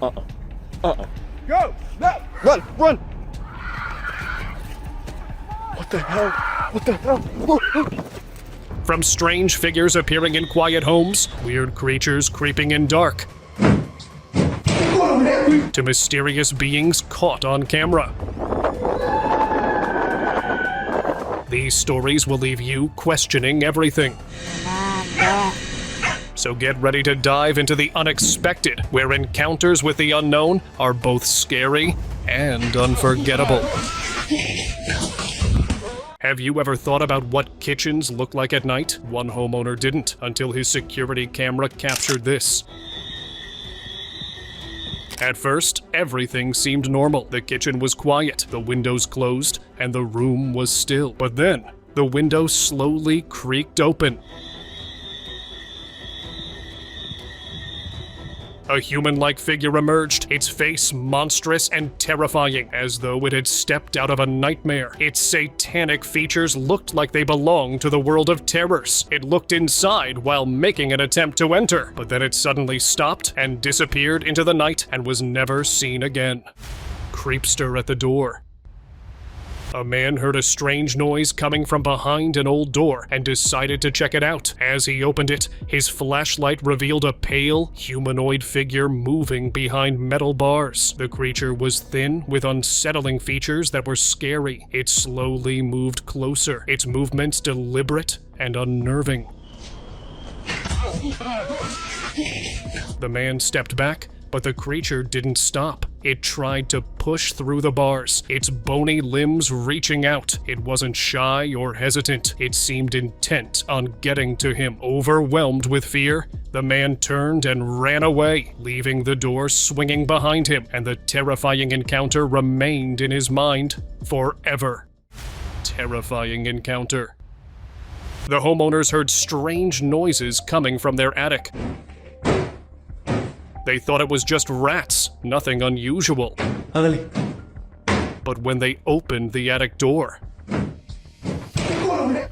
Go! Now! Run! Run! What the hell? What the hell? From strange figures appearing in quiet homes, weird creatures creeping in dark, to mysterious beings caught on camera. These stories will leave you questioning everything. So get ready to dive into the unexpected, where encounters with the unknown are both scary and unforgettable. Have you ever thought about what kitchens look like at night? One homeowner didn't, until his security camera captured this. At first, everything seemed normal. The kitchen was quiet, the windows closed, and the room was still. But then, the window slowly creaked open. A human-like figure emerged, its face monstrous and terrifying, as though it had stepped out of a nightmare. Its satanic features looked like they belonged to the world of terrors. It looked inside while making an attempt to enter, but then it suddenly stopped and disappeared into the night and was never seen again. Creepster at the door. A man heard a strange noise coming from behind an old door and decided to check it out. As he opened it, his flashlight revealed a pale, humanoid figure moving behind metal bars. The creature was thin, with unsettling features that were scary. It slowly moved closer, its movements deliberate and unnerving. The man stepped back, but the creature didn't stop. It tried to push through the bars, its bony limbs reaching out. It wasn't shy or hesitant. It seemed intent on getting to him. Overwhelmed with fear, the man turned and ran away, leaving the door swinging behind him, and the terrifying encounter remained in his mind forever. Terrifying encounter. The homeowners heard strange noises coming from their attic. They thought it was just rats, nothing unusual. But when they opened the attic door,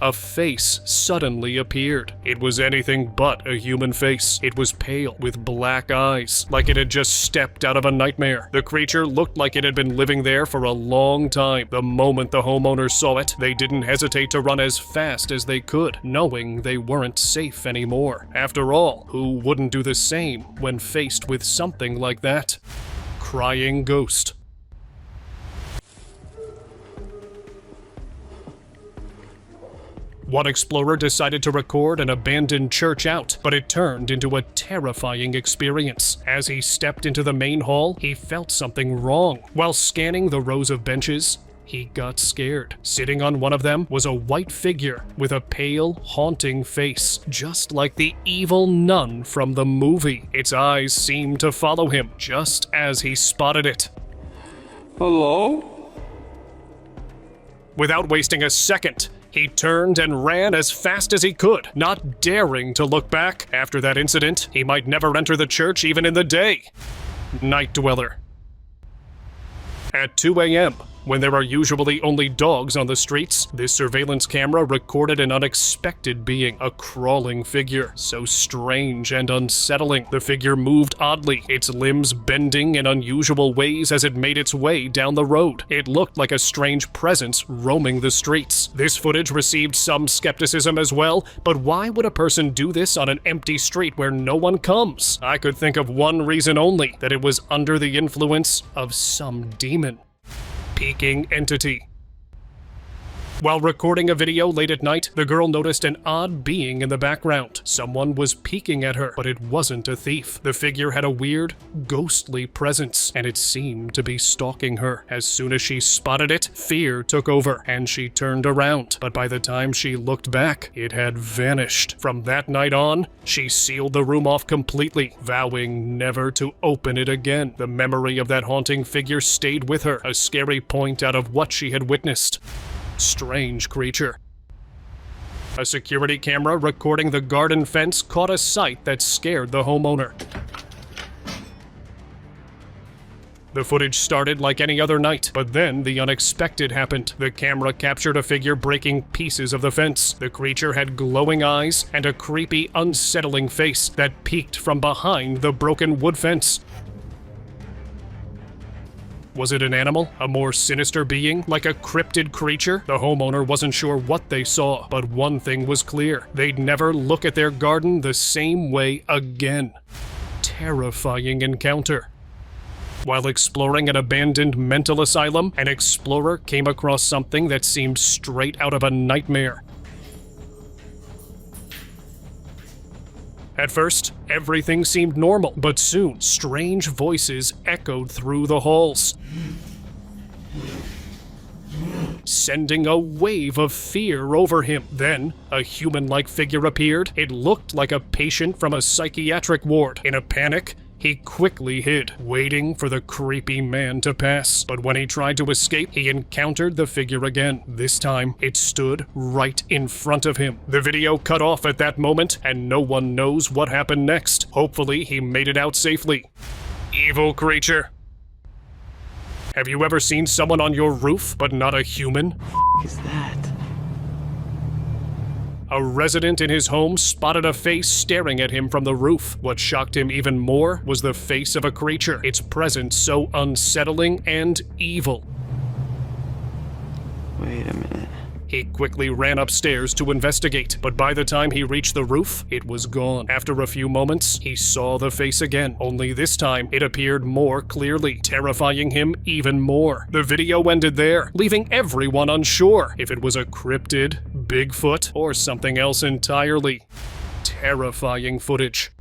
a face suddenly appeared. It was anything but a human face. It was pale, with black eyes, like it had just stepped out of a nightmare. The creature looked like it had been living there for a long time. The moment the homeowners saw it, they didn't hesitate to run as fast as they could, knowing they weren't safe anymore. After all, who wouldn't do the same when faced with something like that? Crying ghost. One explorer decided to record an abandoned church out, but it turned into a terrifying experience. As he stepped into the main hall, he felt something wrong. While scanning the rows of benches, he got scared. Sitting on one of them was a white figure with a pale, haunting face, just like the evil nun from the movie. Its eyes seemed to follow him, just as he spotted it. Hello? Without wasting a second, he turned and ran as fast as he could, not daring to look back. After that incident, he might never enter the church even in the day. Night Dweller. At 2 a.m., when there are usually only dogs on the streets, this surveillance camera recorded an unexpected being, a crawling figure, so strange and unsettling. The figure moved oddly, its limbs bending in unusual ways as it made its way down the road. It looked like a strange presence roaming the streets. This footage received some skepticism as well, but why would a person do this on an empty street where no one comes? I could think of one reason only, that it was under the influence of some demon. Peeking entity. While recording a video late at night, the girl noticed an odd being in the background. Someone was peeking at her, but it wasn't a thief. The figure had a weird, ghostly presence, and it seemed to be stalking her. As soon as she spotted it, fear took over, and she turned around. But by the time she looked back, it had vanished. From that night on, she sealed the room off completely, vowing never to open it again. The memory of that haunting figure stayed with her, a scary point out of what she had witnessed. Strange creature. A security camera recording the garden fence caught a sight that scared the homeowner. The footage started like any other night, but then the unexpected happened. The camera captured a figure breaking pieces of the fence. The creature had glowing eyes and a creepy, unsettling face that peeked from behind the broken wood fence. Was it an animal? A more sinister being? Like a cryptid creature? The homeowner wasn't sure what they saw, but one thing was clear. They'd never look at their garden the same way again. Terrifying encounter. While exploring an abandoned mental asylum, an explorer came across something that seemed straight out of a nightmare. At first, everything seemed normal, but soon, strange voices echoed through the halls, sending a wave of fear over him. Then, a human-like figure appeared. It looked like a patient from a psychiatric ward. In a panic, he quickly hid, waiting for the creepy man to pass. But when he tried to escape, he encountered the figure again. This time, it stood right in front of him. The video cut off at that moment, and no one knows what happened next. Hopefully, he made it out safely. Evil creature. Have you ever seen someone on your roof, but not a human? What is that? A resident in his home spotted a face staring at him from the roof. What shocked him even more was the face of a creature, its presence so unsettling and evil. Wait a minute. He quickly ran upstairs to investigate, but by the time he reached the roof, it was gone. After a few moments, he saw the face again, only this time it appeared more clearly, terrifying him even more. The video ended there, leaving everyone unsure if it was a cryptid, Bigfoot, or something else entirely. Terrifying footage.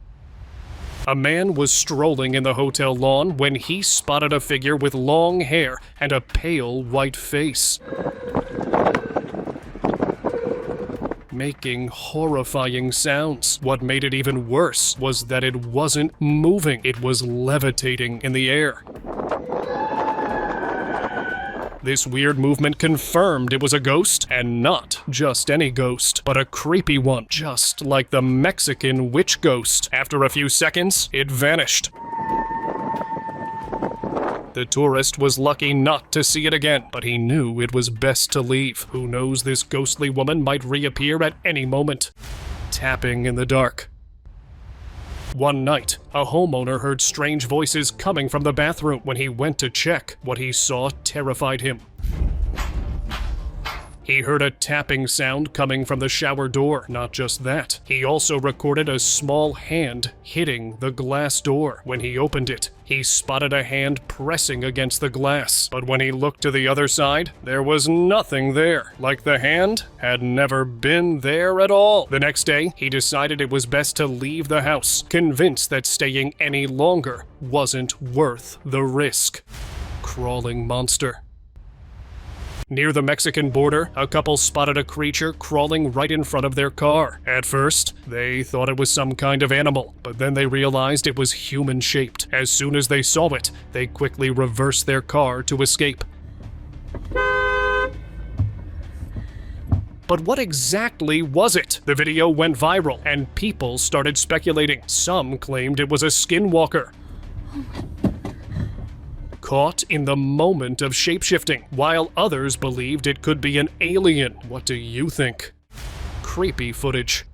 A man was strolling in the hotel lawn when he spotted a figure with long hair and a pale white face, making horrifying sounds. What made it even worse was that it wasn't moving. It was levitating in the air. This weird movement confirmed it was a ghost, and not just any ghost, but a creepy one, just like the Mexican witch ghost. After a few seconds, it vanished. The tourist was lucky not to see it again, but he knew it was best to leave. Who knows, this ghostly woman might reappear at any moment. Tapping in the dark. One night, a homeowner heard strange voices coming from the bathroom. When he went to check, what he saw terrified him. He heard a tapping sound coming from the shower door. Not just that, he also recorded a small hand hitting the glass door. When he opened it, he spotted a hand pressing against the glass. But when he looked to the other side, there was nothing there, like the hand had never been there at all. The next day, he decided it was best to leave the house, convinced that staying any longer wasn't worth the risk. Crawling monster. Near the Mexican border, a couple spotted a creature crawling right in front of their car. At first, they thought it was some kind of animal, but then they realized it was human-shaped. As soon as they saw it, they quickly reversed their car to escape. But what exactly was it? The video went viral, and people started speculating. Some claimed it was a skinwalker, caught in the moment of shapeshifting, while others believed it could be an alien. What do you think? Creepy footage.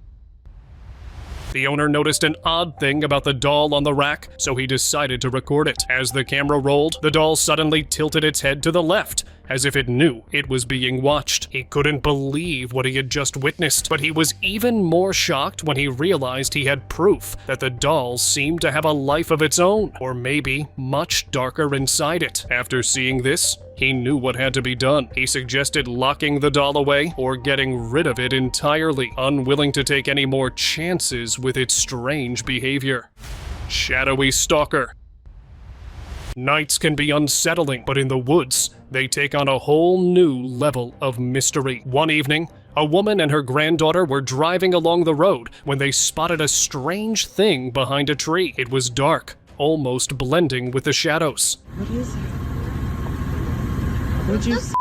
The owner noticed an odd thing about the doll on the rack, so he decided to record it. As the camera rolled, the doll suddenly tilted its head to the left, as if it knew it was being watched. He couldn't believe what he had just witnessed, but he was even more shocked when he realized he had proof that the doll seemed to have a life of its own, or maybe much darker inside it. After seeing this, he knew what had to be done. He suggested locking the doll away or getting rid of it entirely, unwilling to take any more chances with its strange behavior. Shadowy stalker. Nights can be unsettling, but in the woods, they take on a whole new level of mystery. One evening, a woman and her granddaughter were driving along the road when they spotted a strange thing behind a tree. It was dark, almost blending with the shadows. What is it? What'd you is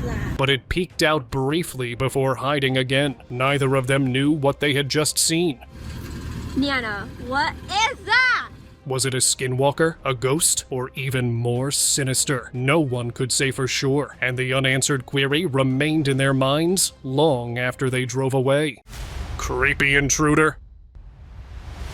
that? But it peeked out briefly before hiding again. Neither of them knew what they had just seen. Niana, what is that? Was it a skinwalker, a ghost, or even more sinister? No one could say for sure, and the unanswered query remained in their minds long after they drove away. Creepy intruder.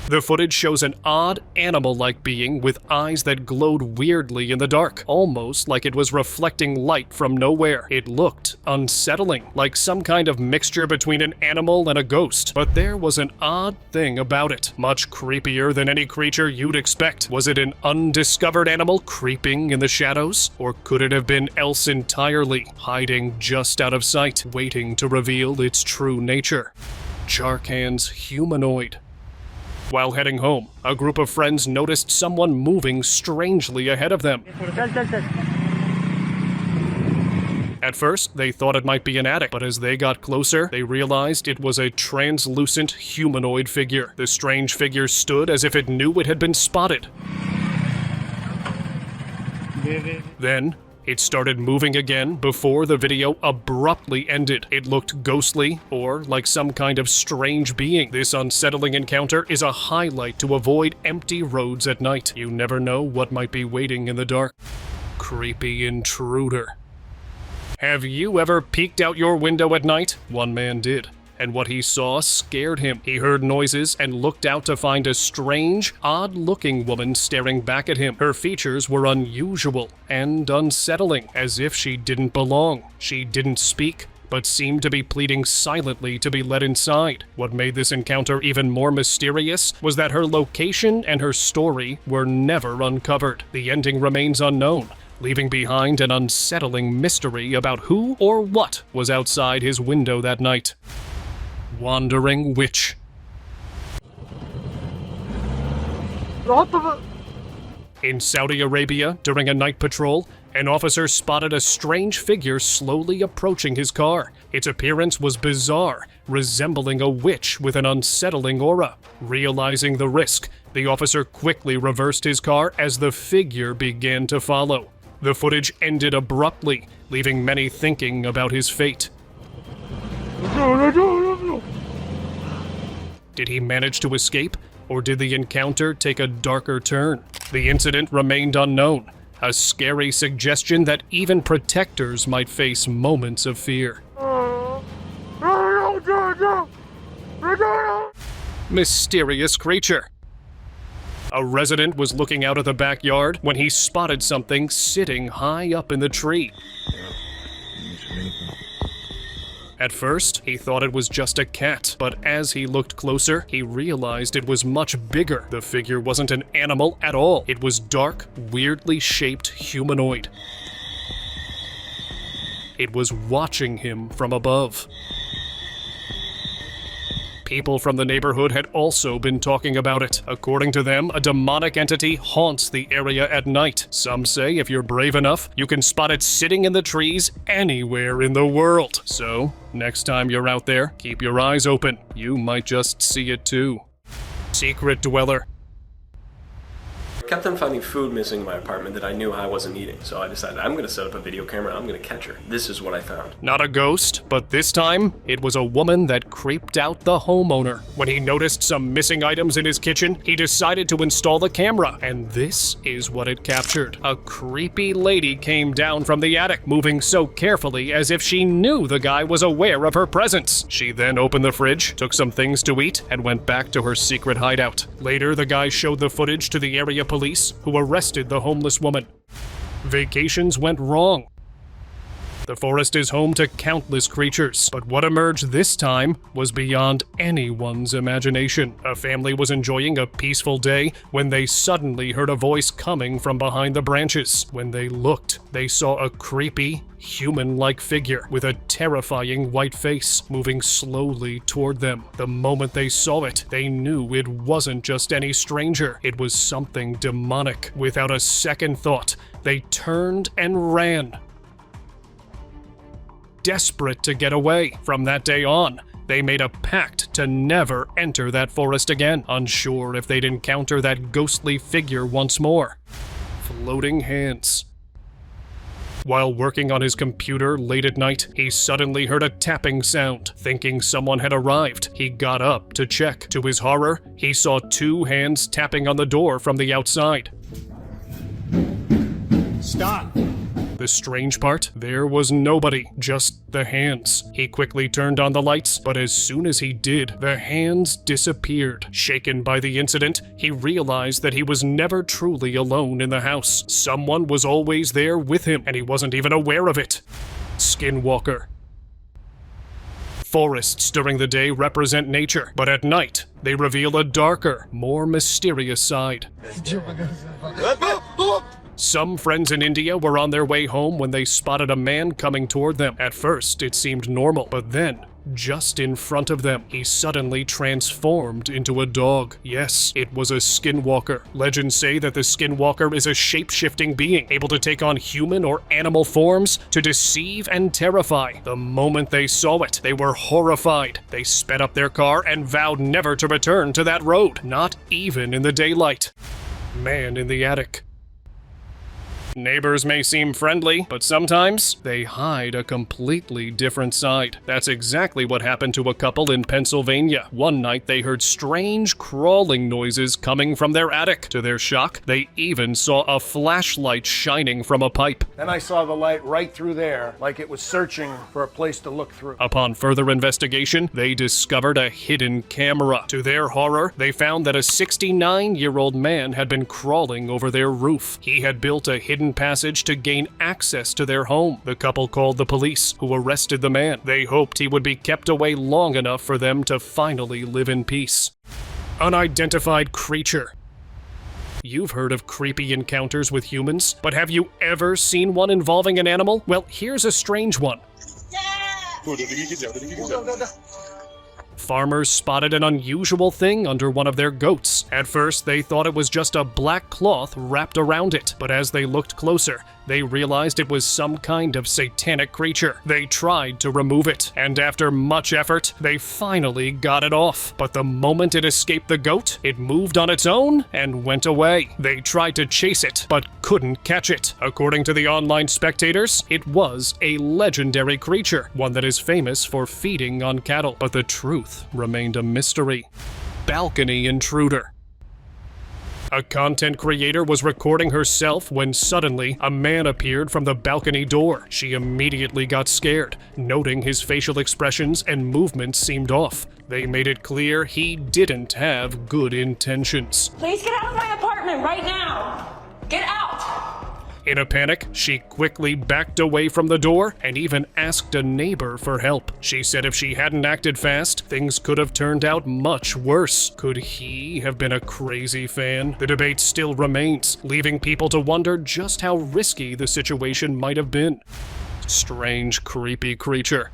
The footage shows an odd, animal-like being with eyes that glowed weirdly in the dark, almost like it was reflecting light from nowhere. It looked unsettling, like some kind of mixture between an animal and a ghost. But there was an odd thing about it, much creepier than any creature you'd expect. Was it an undiscovered animal creeping in the shadows? Or could it have been else entirely, hiding just out of sight, waiting to reveal its true nature? Charkhan's humanoid. While heading home, a group of friends noticed someone moving strangely ahead of them. At first, they thought it might be an addict, but as they got closer, they realized it was a translucent humanoid figure. The strange figure stood as if it knew it had been spotted. Then, it started moving again before the video abruptly ended. It looked ghostly, or like some kind of strange being. This unsettling encounter is a highlight to avoid empty roads at night. You never know what might be waiting in the dark. Creepy intruder. Have you ever peeked out your window at night? One man did. And what he saw scared him. He heard noises and looked out to find a strange, odd-looking woman staring back at him. Her features were unusual and unsettling, as if she didn't belong. She didn't speak, but seemed to be pleading silently to be let inside. What made this encounter even more mysterious was that her location and her story were never uncovered. The ending remains unknown, leaving behind an unsettling mystery about who or what was outside his window that night. Wandering Witch. In Saudi Arabia, during a night patrol, an officer spotted a strange figure slowly approaching his car. Its appearance was bizarre, resembling a witch with an unsettling aura. Realizing the risk, the officer quickly reversed his car as the figure began to follow. The footage ended abruptly, leaving many thinking about his fate. Did he manage to escape, or did the encounter take a darker turn? The incident remained unknown, a scary suggestion that even protectors might face moments of fear. Mysterious creature. A resident was looking out of the backyard when he spotted something sitting high up in the tree. At first, he thought it was just a cat, but as he looked closer, he realized it was much bigger. The figure wasn't an animal at all. It was dark, weirdly shaped humanoid. It was watching him from above. People from the neighborhood had also been talking about it. According to them, a demonic entity haunts the area at night. Some say if you're brave enough, you can spot it sitting in the trees anywhere in the world. So, next time you're out there, keep your eyes open. You might just see it too. Secret Dweller. I kept on finding food missing in my apartment that I knew I wasn't eating, so I decided I'm gonna set up a video camera and I'm gonna catch her. This is what I found. Not a ghost, but this time, it was a woman that creeped out the homeowner. When he noticed some missing items in his kitchen, he decided to install the camera, and this is what it captured. A creepy lady came down from the attic, moving so carefully as if she knew the guy was aware of her presence. She then opened the fridge, took some things to eat, and went back to her secret hideout. Later, the guy showed the footage to the area police, who arrested the homeless woman. Vacations went wrong. The forest is home to countless creatures, but what emerged this time was beyond anyone's imagination. A family was enjoying a peaceful day when they suddenly heard a voice coming from behind the branches. When they looked, they saw a creepy, human-like figure with a terrifying white face moving slowly toward them. The moment they saw it, they knew it wasn't just any stranger. It was something demonic. Without a second thought, they turned and ran. Desperate to get away. From that day on, they made a pact to never enter that forest again, unsure if they'd encounter that ghostly figure once more. Floating hands. While working on his computer late at night, he suddenly heard a tapping sound. Thinking someone had arrived, he got up to check. To his horror, he saw two hands tapping on the door from the outside. Stop! The strange part? There was nobody, just the hands. He quickly turned on the lights, but as soon as he did, the hands disappeared. Shaken by the incident, he realized that he was never truly alone in the house. Someone was always there with him, and he wasn't even aware of it. Skinwalker. Forests during the day represent nature, but at night, they reveal a darker, more mysterious side. Some friends in India were on their way home when they spotted a man coming toward them. At first, it seemed normal, but then, just in front of them, he suddenly transformed into a dog. Yes, it was a skinwalker. Legends say that the skinwalker is a shape-shifting being, able to take on human or animal forms to deceive and terrify. The moment they saw it, they were horrified. They sped up their car and vowed never to return to that road, not even in the daylight. Man in the attic. Neighbors may seem friendly, but sometimes they hide a completely different side. That's exactly what happened to a couple in Pennsylvania. One night they heard strange crawling noises coming from their attic. To their shock, they even saw a flashlight shining from a pipe. Then I saw the light right through there, like it was searching for a place to look through. Upon further investigation, they discovered a hidden camera. To their horror, they found that a 69-year-old man had been crawling over their roof. He had built a hidden passage to gain access to their home. The couple called the police, who arrested the man. They hoped he would be kept away long enough for them to finally live in peace. Unidentified creature. You've heard of creepy encounters with humans, but have you ever seen one involving an animal? Well, here's a strange one. Farmers spotted an unusual thing under one of their goats. At first, they thought it was just a black cloth wrapped around it, but as they looked closer, they realized it was some kind of satanic creature. They tried to remove it, and after much effort, they finally got it off. But the moment it escaped the goat, it moved on its own and went away. They tried to chase it, but couldn't catch it. According to the online spectators, it was a legendary creature, one that is famous for feeding on cattle. But the truth remained a mystery. Balcony intruder. A content creator was recording herself when suddenly a man appeared from the balcony door. She immediately got scared, noting his facial expressions and movements seemed off. They made it clear he didn't have good intentions. Please get out of my apartment right now! Get out! In a panic, she quickly backed away from the door and even asked a neighbor for help. She said if she hadn't acted fast, things could have turned out much worse. Could he have been a crazy fan? The debate still remains, leaving people to wonder just how risky the situation might have been. Strange, creepy creature.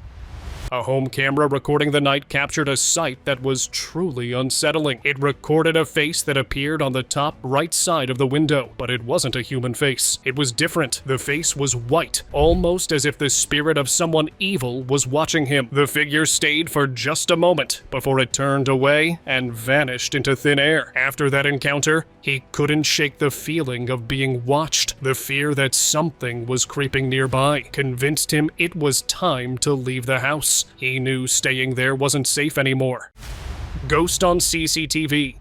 A home camera recording the night captured a sight that was truly unsettling. It recorded a face that appeared on the top right side of the window, but it wasn't a human face. It was different. The face was white, almost as if the spirit of someone evil was watching him. The figure stayed for just a moment before it turned away and vanished into thin air. After that encounter, he couldn't shake the feeling of being watched. The fear that something was creeping nearby convinced him it was time to leave the house. He knew staying there wasn't safe anymore. Ghost on CCTV.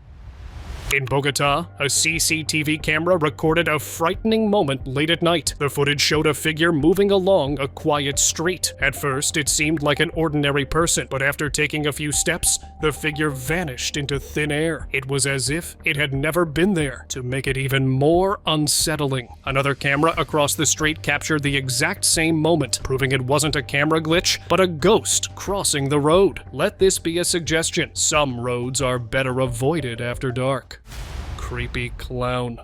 In Bogota, a CCTV camera recorded a frightening moment late at night. The footage showed a figure moving along a quiet street. At first, it seemed like an ordinary person, but after taking a few steps, the figure vanished into thin air. It was as if it had never been there, to make it even more unsettling. Another camera across the street captured the exact same moment, proving it wasn't a camera glitch, but a ghost crossing the road. Let this be a suggestion. Some roads are better avoided after dark. Creepy clown.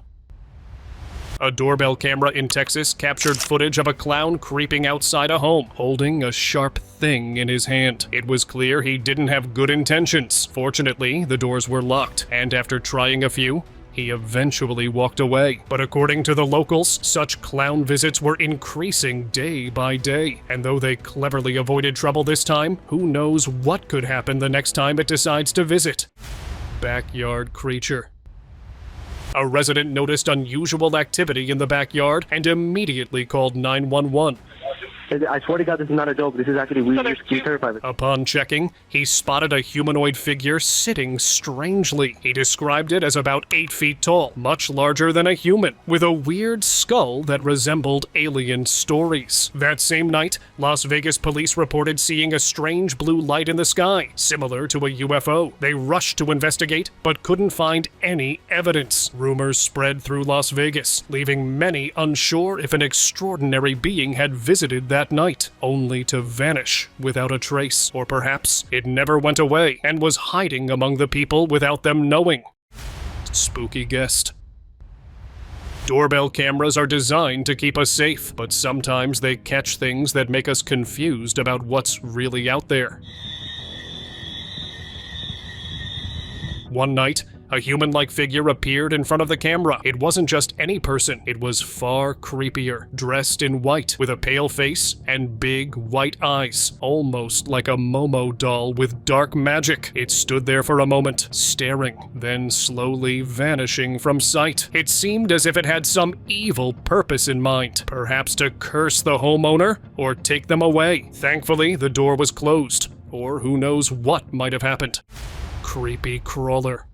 A doorbell camera in Texas captured footage of a clown creeping outside a home, holding a sharp thing in his hand. It was clear he didn't have good intentions. Fortunately, the doors were locked, and after trying a few, he eventually walked away. But according to the locals, such clown visits were increasing day by day. And though they cleverly avoided trouble this time, who knows what could happen the next time it decides to visit. Backyard creature. A resident noticed unusual activity in the backyard and immediately called 911. I swear to God, this is not a joke. This is actually really terrifying. Upon checking, he spotted a humanoid figure sitting strangely. He described it as about 8 feet tall, much larger than a human, with a weird skull that resembled alien stories. That same night, Las Vegas police reported seeing a strange blue light in the sky, similar to a UFO. They rushed to investigate, but couldn't find any evidence. Rumors spread through Las Vegas, leaving many unsure if an extraordinary being had visited that night, only to vanish without a trace. Or perhaps it never went away and was hiding among the people without them knowing. Spooky guest. Doorbell cameras are designed to keep us safe, but sometimes they catch things that make us confused about what's really out there. One night, a human-like figure appeared in front of the camera. It wasn't just any person, it was far creepier, dressed in white, with a pale face and big white eyes, almost like a Momo doll with dark magic. It stood there for a moment, staring, then slowly vanishing from sight. It seemed as if it had some evil purpose in mind, perhaps to curse the homeowner or take them away. Thankfully, the door was closed, or who knows what might have happened. Creepy crawler.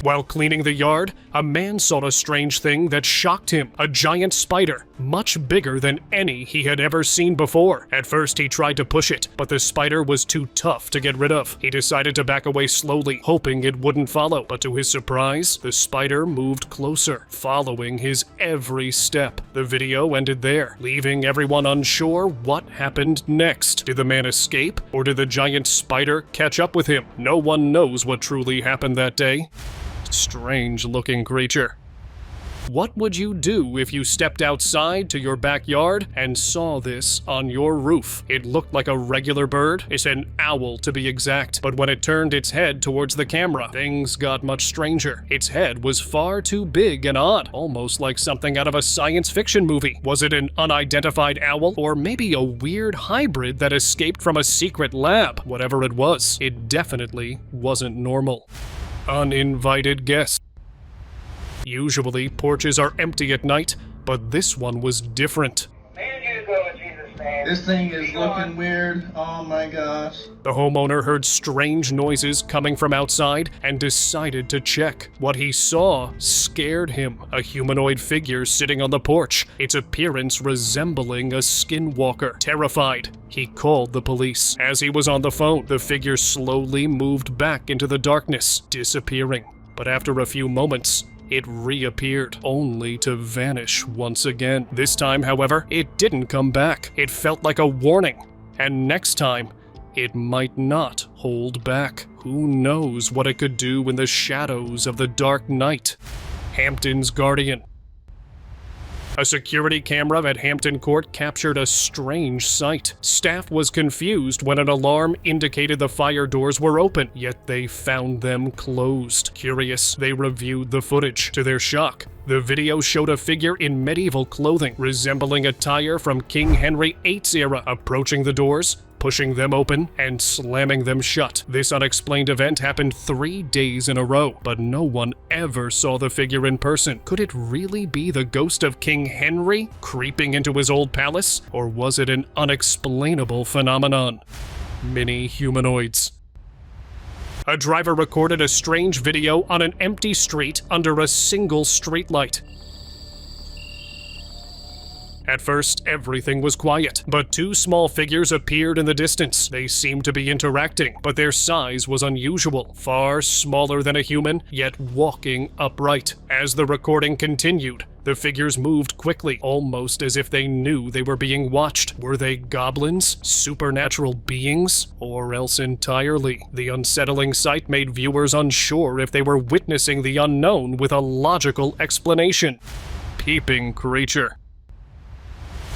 While cleaning the yard, a man saw a strange thing that shocked him. A giant spider, much bigger than any he had ever seen before. At first, he tried to push it, but the spider was too tough to get rid of. He decided to back away slowly, hoping it wouldn't follow. But to his surprise, the spider moved closer, following his every step. The video ended there, leaving everyone unsure what happened next. Did the man escape, or did the giant spider catch up with him? No one knows what truly happened that day. Strange-looking creature. What would you do if you stepped outside to your backyard and saw this on your roof? It looked like a regular bird. It's an owl to be exact, but when it turned its head towards the camera, things got much stranger. Its head was far too big and odd, almost like something out of a science fiction movie. Was it an unidentified owl, or maybe a weird hybrid that escaped from a secret lab? Whatever it was, it definitely wasn't normal. Uninvited guests. Usually, porches are empty at night, but this one was different. This thing is looking weird. Oh my gosh. The homeowner heard strange noises coming from outside and decided to check. What he saw scared him. A humanoid figure sitting on the porch, its appearance resembling a skinwalker. Terrified, he called the police. As he was on the phone, the figure slowly moved back into the darkness, disappearing. But after a few moments, it reappeared, only to vanish once again. This time, however, it didn't come back. It felt like a warning. And next time, it might not hold back. Who knows what it could do in the shadows of the dark night? Hampton's Guardian. A security camera at Hampton Court captured a strange sight. Staff was confused when an alarm indicated the fire doors were open, yet they found them closed. Curious, they reviewed the footage. To their shock, the video showed a figure in medieval clothing, resembling attire from King Henry VIII's era, approaching the doors, pushing them open, and slamming them shut. This unexplained event happened 3 days in a row, but no one ever saw the figure in person. Could it really be the ghost of King Henry creeping into his old palace? Or was it an unexplainable phenomenon? Mini humanoids. A driver recorded a strange video on an empty street under a single streetlight. At first, everything was quiet, but 2 small figures appeared in the distance. They seemed to be interacting, but their size was unusual, far smaller than a human, yet walking upright. As the recording continued, the figures moved quickly, almost as if they knew they were being watched. Were they goblins, supernatural beings, or else entirely? The unsettling sight made viewers unsure if they were witnessing the unknown with a logical explanation. Peeping creature.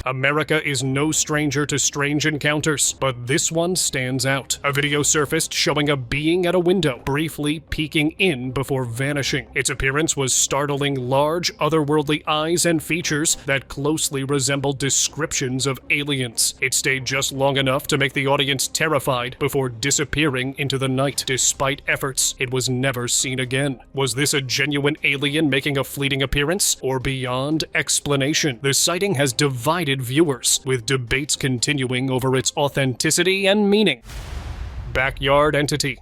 America is no stranger to strange encounters, but this one stands out. A video surfaced showing a being at a window, briefly peeking in before vanishing. Its appearance was startling, large, otherworldly eyes and features that closely resembled descriptions of aliens. It stayed just long enough to make the audience terrified before disappearing into the night. Despite efforts, it was never seen again. Was this a genuine alien making a fleeting appearance, or beyond explanation? The sighting has divided divided viewers, with debates continuing over its authenticity and meaning. Backyard entity.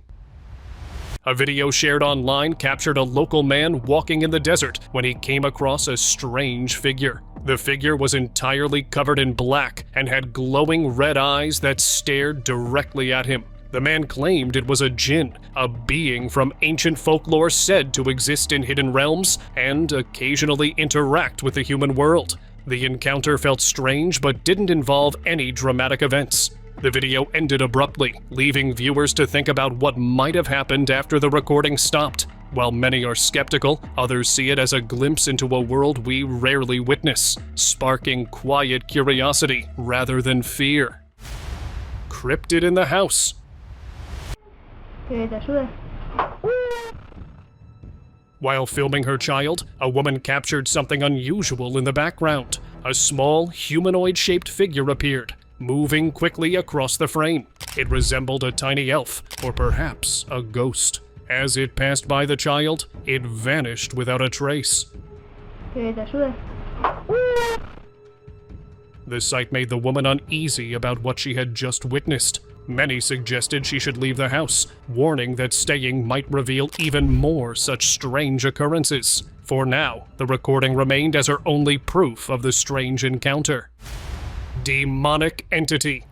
A video shared online captured a local man walking in the desert when he came across a strange figure. The figure was entirely covered in black and had glowing red eyes that stared directly at him. The man claimed it was a jinn, a being from ancient folklore said to exist in hidden realms and occasionally interact with the human world. The encounter felt strange but didn't involve any dramatic events. The video ended abruptly, leaving viewers to think about what might have happened after the recording stopped. While many are skeptical, others see it as a glimpse into a world we rarely witness, sparking quiet curiosity rather than fear. Cryptid in the house. While filming her child, a woman captured something unusual in the background. A small, humanoid-shaped figure appeared, moving quickly across the frame. It resembled a tiny elf, or perhaps a ghost. As it passed by the child, it vanished without a trace. The sight made the woman uneasy about what she had just witnessed. Many suggested she should leave the house, warning that staying might reveal even more such strange occurrences. For now, the recording remained as her only proof of the strange encounter. Demonic entity.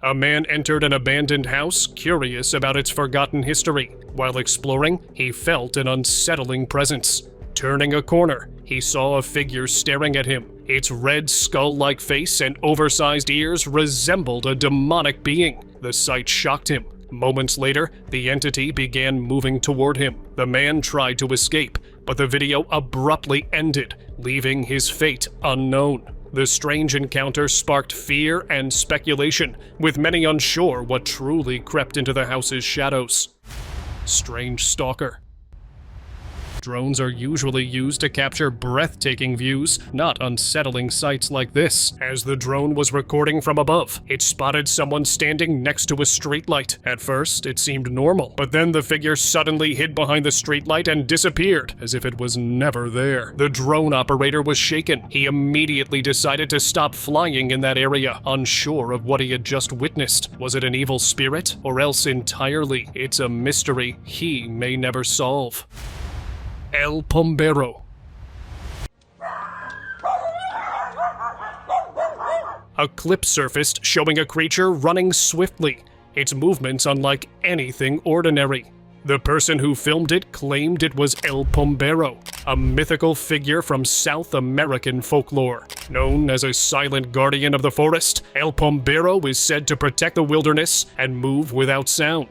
A man entered an abandoned house, curious about its forgotten history. While exploring, he felt an unsettling presence. Turning a corner, he saw a figure staring at him. Its red skull-like face and oversized ears resembled a demonic being. The sight shocked him. Moments later, the entity began moving toward him. The man tried to escape, but the video abruptly ended, leaving his fate unknown. The strange encounter sparked fear and speculation, with many unsure what truly crept into the house's shadows. Strange stalker. Drones are usually used to capture breathtaking views, not unsettling sights like this. As the drone was recording from above, it spotted someone standing next to a streetlight. At first, it seemed normal, but then the figure suddenly hid behind the streetlight and disappeared, as if it was never there. The drone operator was shaken. He immediately decided to stop flying in that area, unsure of what he had just witnessed. Was it an evil spirit, or else entirely? It's a mystery he may never solve. El Pombero. A clip surfaced showing a creature running swiftly, its movements unlike anything ordinary. The person who filmed it claimed it was El Pombero, a mythical figure from South American folklore. Known as a silent guardian of the forest, El Pombero is said to protect the wilderness and move without sound.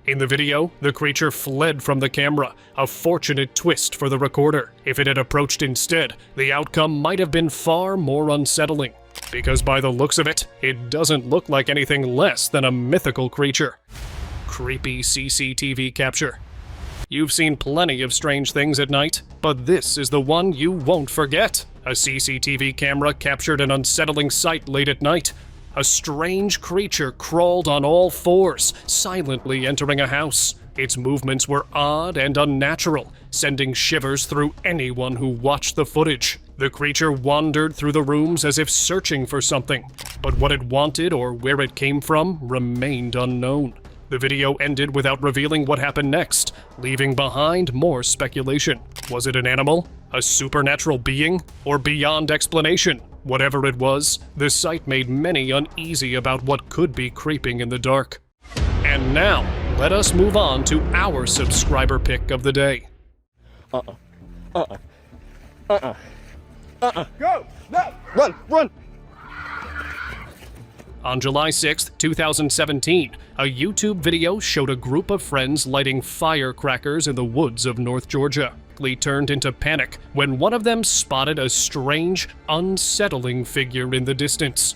In the video, the creature fled from the camera, a fortunate twist for the recorder. If it had approached instead, the outcome might have been far more unsettling. Because by the looks of it, it doesn't look like anything less than a mythical creature. Creepy CCTV capture. You've seen plenty of strange things at night, but this is the one you won't forget. A CCTV camera captured an unsettling sight late at night. A strange creature crawled on all fours, silently entering a house. Its movements were odd and unnatural, sending shivers through anyone who watched the footage. The creature wandered through the rooms as if searching for something, but what it wanted or where it came from remained unknown. The video ended without revealing what happened next, leaving behind more speculation. Was it an animal, a supernatural being, or beyond explanation? Whatever it was, the sight made many uneasy about what could be creeping in the dark. And now, let us move on to our subscriber pick of the day. Go! No! Run! On July 6, 2017, a YouTube video showed a group of friends lighting firecrackers in the woods of North Georgia. Turned into panic when one of them spotted a strange, unsettling figure in the distance.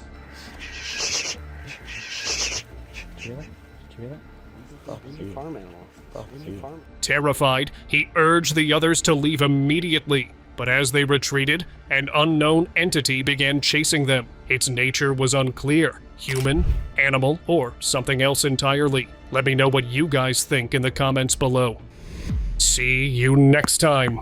Terrified, he urged the others to leave immediately, but as they retreated, an unknown entity began chasing them. Its nature was unclear, human, animal, or something else entirely. Let me know what you guys think in the comments below. See you next time.